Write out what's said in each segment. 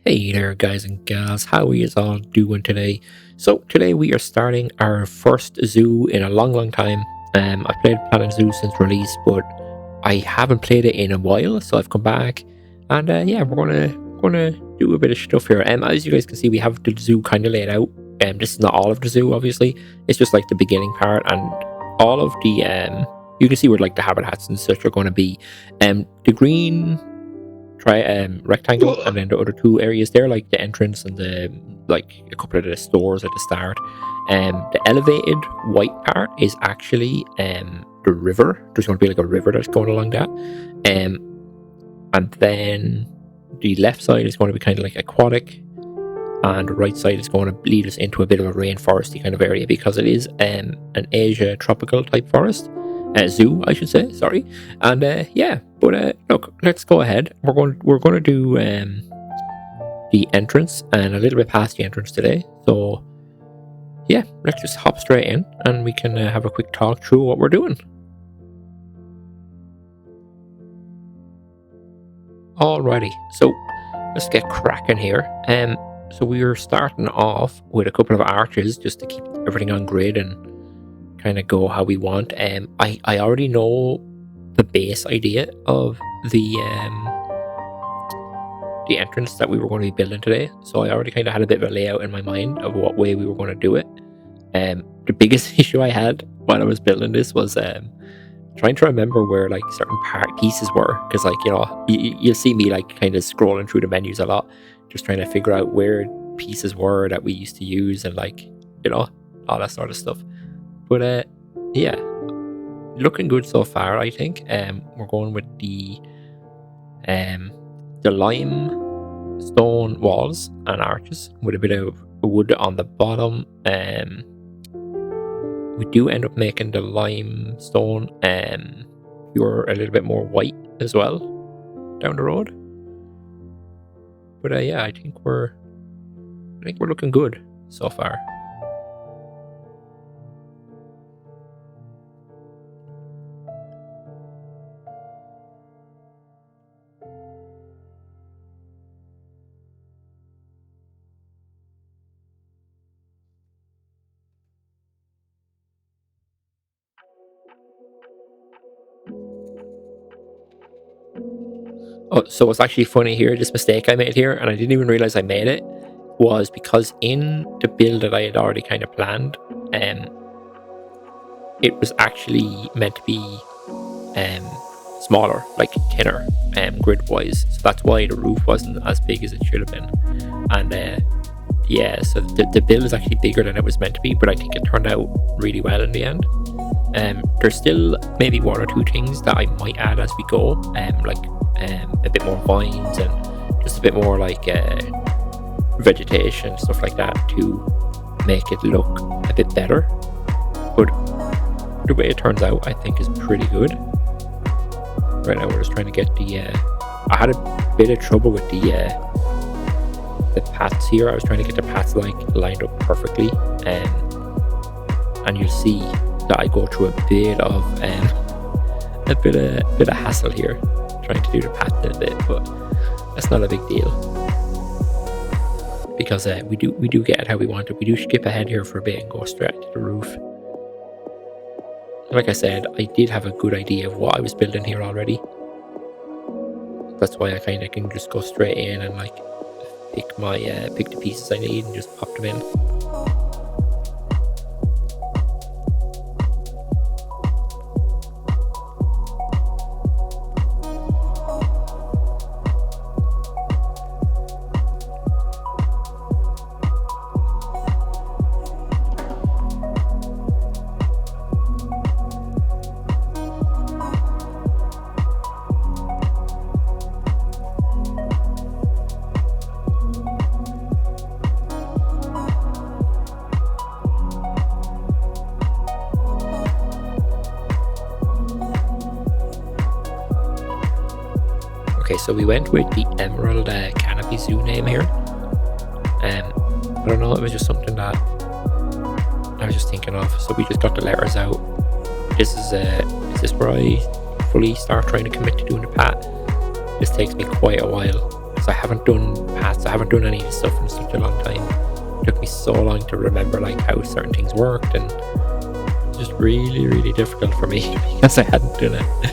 Hey there, guys and gals. How are you all doing today? So today we are starting our first zoo in a long time. I've played Planet Zoo since release, but I haven't played it in a while, so I've come back, and yeah, we're gonna do a bit of stuff here. As you guys can see, we have the zoo kind of laid out. This is not all of the zoo, obviously. It's just like the beginning part, and all of the you can see where like the habitats and such are going to be. The green rectangle, and then the other two areas there, like the entrance and the like a couple of the stores at the start. The elevated white part is actually the river. There's going to be like a river that's going along that. And then the left side is going to be kind of like aquatic, and the right side is going to lead us into a bit of a rainforesty kind of area, because it is an Asia tropical type forest. Zoo, I should say. Sorry, and yeah. But look, let's go ahead. We're going to do the entrance and a little bit past the entrance today. So yeah, let's just hop straight in, and we can have a quick talk through what we're doing. Alrighty, so let's get cracking here. So we are starting off with a couple of arches just to keep everything on grid and kind of go how we want. I already know the base idea of the entrance that we were going to be building today, so I already kind of had a bit of a layout in my mind of what way we were going to do it. The biggest issue I had while I was building this was trying to remember where like certain part pieces were, because like you'll see me like kind of scrolling through the menus a lot, just trying to figure out where pieces were that we used to use, and like all that sort of stuff. But yeah, looking good so far, I think. We're going with the limestone walls and arches with a bit of wood on the bottom. We do end up making the limestone pure a little bit more white as well down the road. But yeah, I think we're looking good so far. Oh, so what's actually funny here, this mistake I made here, and I didn't even realize I made it, was because in the build that I had already kind of planned, it was actually meant to be smaller, like thinner, grid wise. So that's why the roof wasn't as big as it should have been. And yeah, so the build is actually bigger than it was meant to be, but I think it turned out really well in the end. There's still maybe one or two things that I might add as we go, like a bit more vines and just a bit more like vegetation, stuff like that, to make it look a bit better. But the way it turns out, I think, is pretty good. Right now we're just trying to get the I had a bit of trouble with the paths here. I was trying to get the paths like lined up perfectly, and you'll see that I go through a bit of a bit of hassle here trying to do the path a bit, but that's not a big deal, because we do get it how we want it. We do skip ahead here for a bit and go straight to the roof. Like I said, I did have a good idea of what I was building here already. That's why I kind of can just go straight in and like pick the pieces I need and just pop them in. Okay, so we went with the Emerald Canopy Zoo name here. I don't know, it was just something that I was just thinking of. So we just got the letters out. Is this where I fully start trying to commit to doing the path? This takes me quite a while, because I haven't done paths because I haven't done any of this stuff in such a long time. It took me so long to remember like how certain things worked, and it's just really, really difficult for me because I hadn't done it.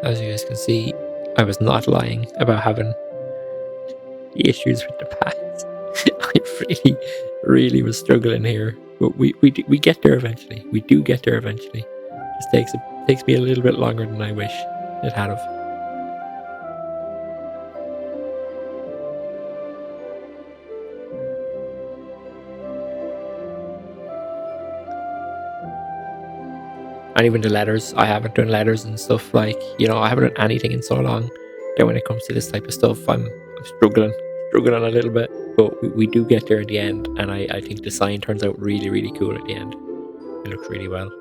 As you guys can see, I was not lying about having the issues with the pads. I really, really was struggling here, but we get there eventually. We do get there eventually. Just takes me a little bit longer than I wish it had of. And even the letters, I haven't done letters and stuff, like, you know, I haven't done anything in so long that when it comes to this type of stuff, I'm struggling a little bit, but we do get there at the end, and I think the sign turns out really, really cool at the end. It looks really well.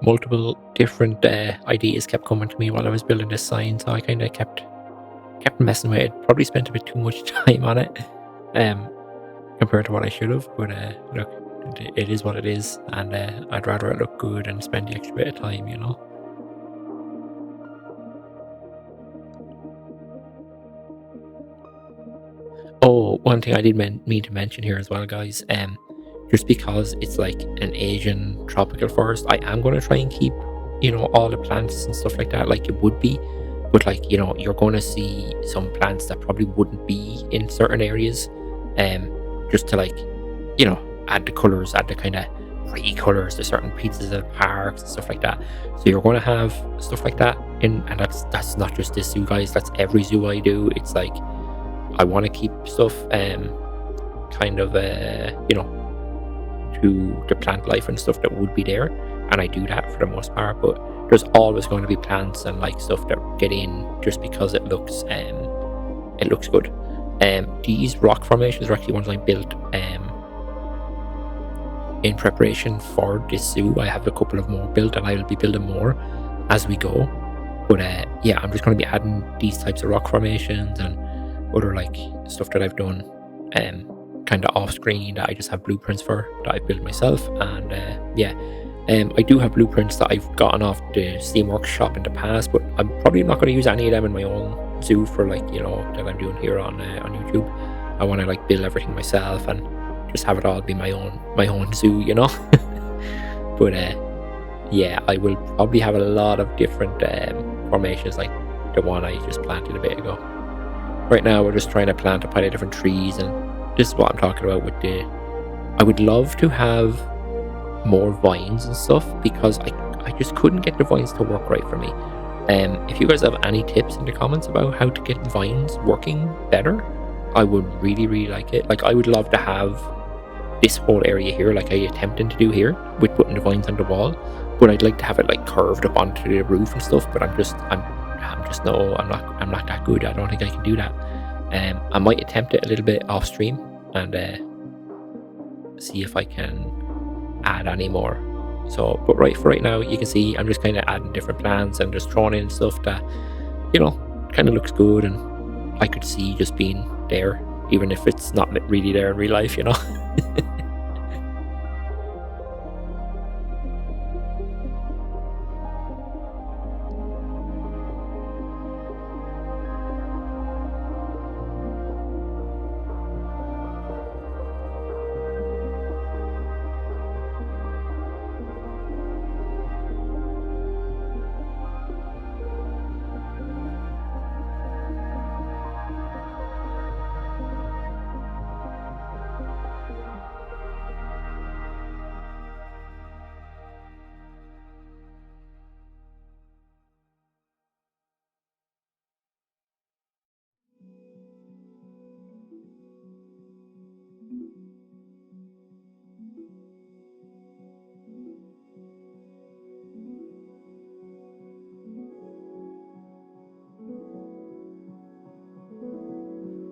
Multiple different ideas kept coming to me while I was building this sign, so I kind of kept messing with it. Probably spent a bit too much time on it, um, compared to what I should have. But look, it is what it is, and I'd rather it look good and spend the extra bit of time, you know. Oh, one thing I did mean to mention here as well, guys. Just because it's like an Asian tropical forest, I am going to try and keep, you know, all the plants and stuff like that like it would be. But like, you know, you're going to see some plants that probably wouldn't be in certain areas, just to like, you know, add the colors, add the kind of pretty colors to certain pieces of parks and stuff like that. So you're going to have stuff like that in, and that's not just this zoo, guys. That's every zoo I do. It's like I want to keep stuff, kind of, you know, to the plant life and stuff that would be there, and I do that for the most part. But there's always going to be plants and like stuff that get in just because it looks good. These rock formations are actually ones I built in preparation for this zoo. I have a couple of more built, and I will be building more as we go. But yeah, I'm just going to be adding these types of rock formations and other like stuff that I've done kind of off screen that I just have blueprints for that I built myself. And yeah, I do have blueprints that I've gotten off the Steam Workshop in the past, but I'm probably not going to use any of them in my own zoo for like, you know, that I'm doing here on YouTube. I want to like build everything myself and just have it all be my own zoo, you know. But yeah, I will probably have a lot of different formations like the one I just planted a bit ago. Right now, we're just trying to plant a pile of different trees, and this is what I'm talking about with the. I would love to have more vines and stuff because I just couldn't get the vines to work right for me. If you guys have any tips in the comments about how to get vines working better, I would really, really like it. Like, I would love to have this whole area here, like I attempted to do here with putting the vines on the wall, but I'd like to have it like curved up onto the roof and stuff. But I'm just no, I'm not that good. I don't think I can do that. I might attempt it a little bit off stream and see if I can add any more. So, but for right now, you can see I'm just kind of adding different plants and just throwing in stuff that, you know, kind of looks good and I could see just being there, even if it's not really there in real life, you know.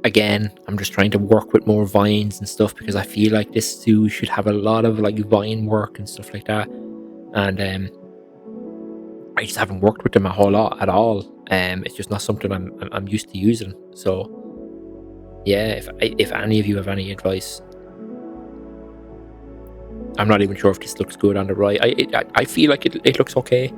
Again, I'm just trying to work with more vines and stuff because I feel like this zoo should have a lot of like vine work and stuff like that. And I just haven't worked with them a whole lot at all. It's just not something I'm used to using. So yeah, if any of you have any advice, I'm not even sure if this looks good on the right. I feel like it looks okay,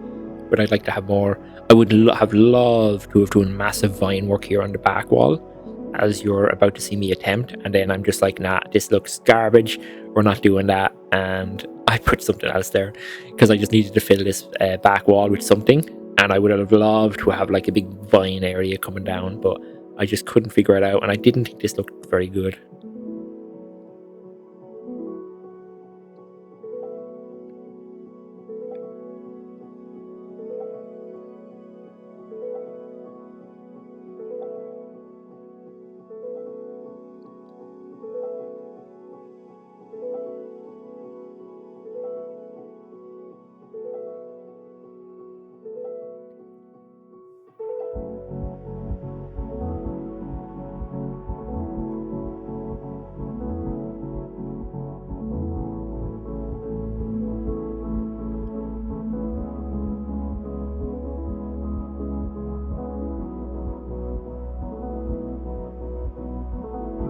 but I'd like to have more. I would have loved to have done massive vine work here on the back wall, as you're about to see me attempt, and then I'm just like, nah, this looks garbage. We're not doing that, and I put something else there because I just needed to fill this back wall with something, and I would have loved to have like a big vine area coming down, but I just couldn't figure it out, and I didn't think this looked very good.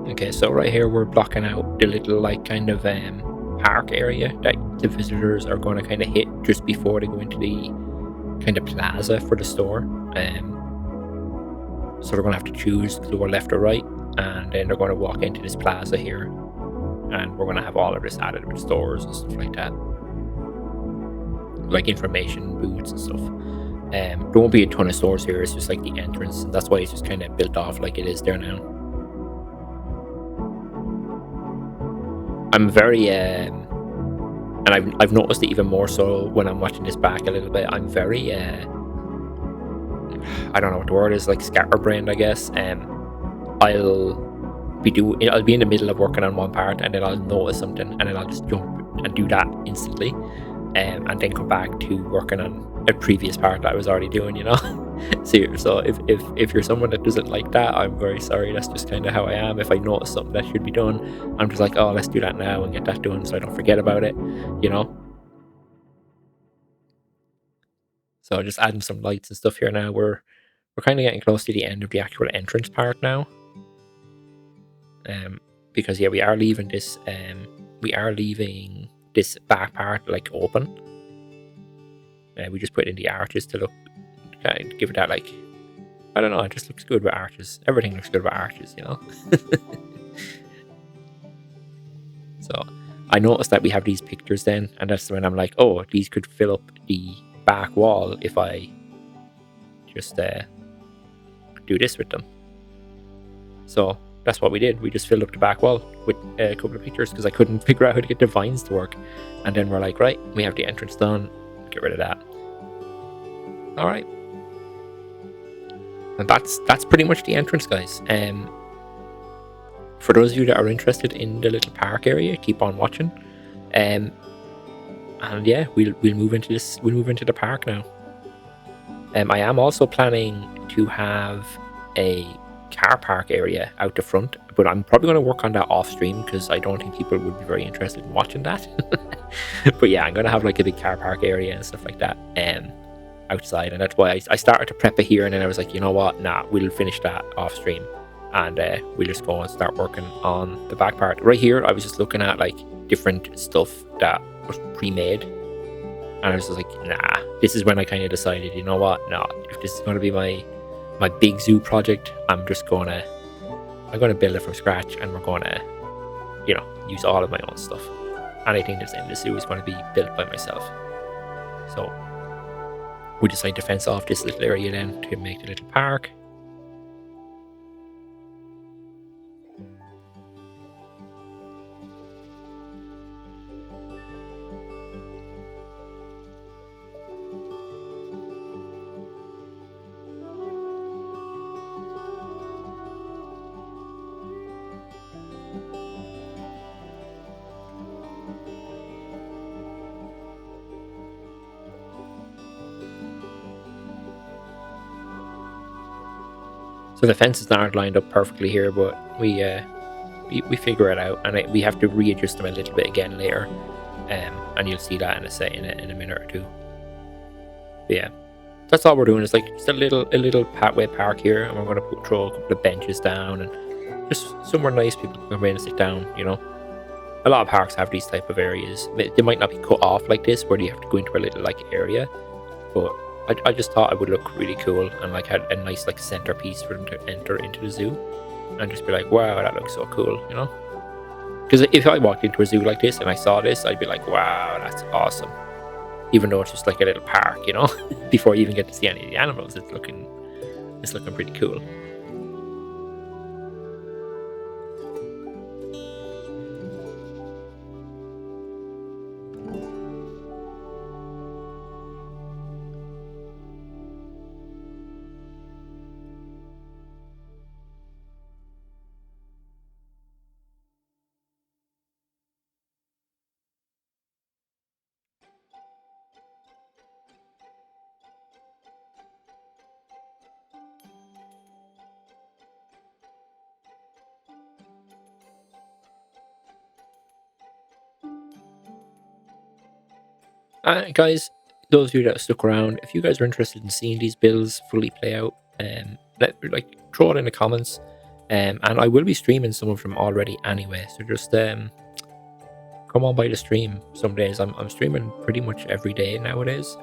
Okay, so right here we're blocking out the little like kind of park area that the visitors are going to kind of hit just before they go into the kind of plaza for the store. So they're going to have to choose to go left or right, and then they're going to walk into this plaza here, and we're going to have all of this added with stores and stuff like that, like information booths and stuff. There won't be a ton of stores here. It's just like the entrance, and that's why it's just kind of built off like it is there now. I'm very and I've noticed it even more so when I'm watching this back a little bit. I'm very I don't know what the word is, like scatterbrained, I guess. I'll I'll be in the middle of working on one part, and then I'll notice something, and then I'll just jump and do that instantly, and then come back to working on a previous part that I was already doing. You know, so if you're someone that doesn't like that, I'm very sorry. That's just kind of how I am. If I notice something that should be done, I'm just like, oh, let's do that now and get that done, so I don't forget about it. You know. So just adding some lights and stuff here now. We're kind of getting close to the end of the actual entrance part now. because yeah, we are leaving this back part like open. We just put in the arches to look, kind of give it that, like, I don't know, it just looks good with arches. Everything looks good with arches, you know. So I noticed that we have these pictures then, and that's when I'm like, oh, these could fill up the back wall if I just do this with them. So that's what we did. We just filled up the back wall with a couple of pictures because I couldn't figure out how to get the vines to work. And then we're like, right, we have the entrance done. Get rid of that. All right. And that's pretty much the entrance, guys. For those of you that are interested in the little park area, keep on watching. And yeah, we'll move into this. We'll move into the park now. I am also planning to have a car park area out the front, but I'm probably going to work on that off stream because I don't think people would be very interested in watching that. But yeah, I'm going to have like a big car park area and stuff like that outside, and that's why I started to prep it here, and then I was like, you know what, nah, we'll finish that off stream, and we'll just go and start working on the back part. Right here, I was just looking at like different stuff that was pre-made, and I was just like, nah, this is when I kind of decided, you know what, no, if this is going to be my big zoo project, I'm going to build it from scratch, and we're going to, you know, use all of my own stuff. Anything that's in the zoo is going to be built by myself. So we decided to fence off this little area then to make the little park. So the fences aren't lined up perfectly here, but we figure it out, and we have to readjust them a little bit again later, and you'll see that in a minute or two. But yeah, that's all we're doing. Is like just a little pathway park here, and we're going to throw a couple of benches down and just somewhere nice people can come in and sit down. You know, a lot of parks have these type of areas. They might not be cut off like this, where you have to go into a little like area, but I just thought it would look really cool and like had a nice like centerpiece for them to enter into the zoo and just be like, wow, that looks so cool, you know? Because if I walked into a zoo like this and I saw this, I'd be like, wow, that's awesome. Even though it's just like a little park, you know? Before you even get to see any of the animals, it's looking pretty cool. Guys, those of you that stuck around, if you guys are interested in seeing these builds fully play out, throw it in the comments, and I will be streaming some of them already anyway. So just come on by the stream some days. I'm streaming pretty much every day nowadays,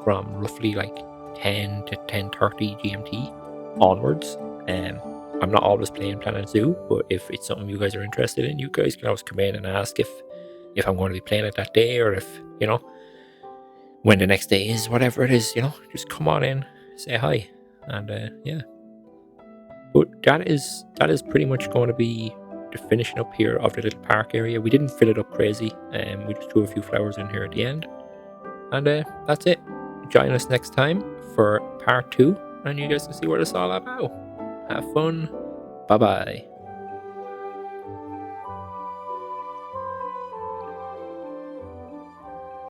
from roughly like 10 to 10:30 GMT onwards. I'm not always playing Planet Zoo, but if it's something you guys are interested in, you guys can always come in and ask if I'm going to be playing it that day, or if, you know, when the next day is, whatever it is, you know, just come on in, say hi, and yeah. But that is pretty much going to be the finishing up here of the little park area. We didn't fill it up crazy, and we just threw a few flowers in here at the end, and that's it. Join us next time for part 2, and you guys can see what it's all about. Have fun. Bye bye.